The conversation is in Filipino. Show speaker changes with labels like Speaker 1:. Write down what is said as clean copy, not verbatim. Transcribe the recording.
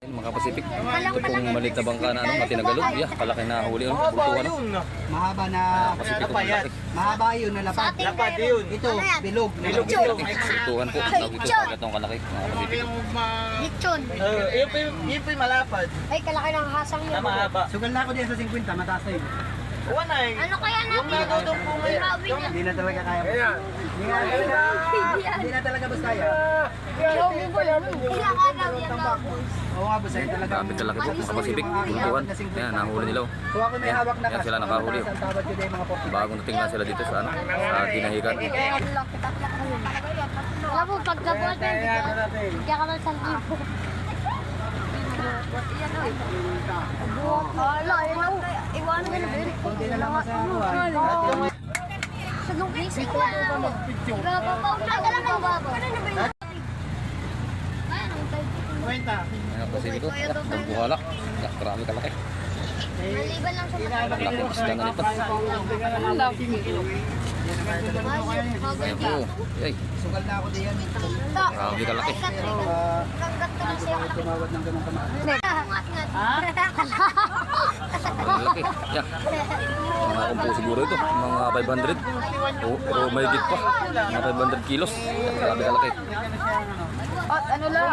Speaker 1: Mga Pacific, itong maliit na bangka na matinagalog, kalaki na huli, bultuhan.
Speaker 2: Mahaba na
Speaker 1: Pacific,
Speaker 2: lapad. Mahaba yun na lapad.
Speaker 3: Lapad yun.
Speaker 2: Ito, bilog.
Speaker 1: bultuhan po, nagkakagat ng kalaki, mga Pacific.
Speaker 4: Lechon.
Speaker 3: Yun po yung malapad.
Speaker 4: Ay, kalaki ng hasang niya.
Speaker 3: Na mahaba.
Speaker 2: Sugal na ako din sa 50, mataas na yun.
Speaker 3: Wala eh.
Speaker 4: Ano kaya natin?
Speaker 3: Yung nagawdong po ngayon.
Speaker 2: Hindi na talaga kaya. Hindi na talaga basta kaya.
Speaker 4: Ilang araw yan na.
Speaker 2: Oo nga, basta talaga.
Speaker 1: Grabe kalaki po, mga Pacific, bultuhan. Ayan, nahuli nila.
Speaker 2: So ako may hawak na
Speaker 1: Ayan sila nakahuli.
Speaker 2: Ang tawad ko din mga popit.
Speaker 1: Bagong dating na sila dito sa Dinahican.
Speaker 4: Alam mo, pag nabuhat mo, hindi ka man sa libo. Hala, iwanan mo na ba yun?
Speaker 2: Hindi na lang masakuha.
Speaker 4: Sa nung basic ko na. Gababaw na ka lang ang babaw.
Speaker 1: Mga Pacific, bulbuhalak. Grabe kalaki.
Speaker 4: Maliban lang sa
Speaker 1: Laki ng isda na nito. Ayan po. Ay,
Speaker 2: Sugal na ako din yan.
Speaker 1: grabe kalaki.
Speaker 2: Tumawad ng ganun kamay.
Speaker 1: Ang laki. Yan. Mga kumpo siguro ito. Mga 500. O may higit pa. Mga 500 kilos. Grabe kalaki.
Speaker 3: Ano lang?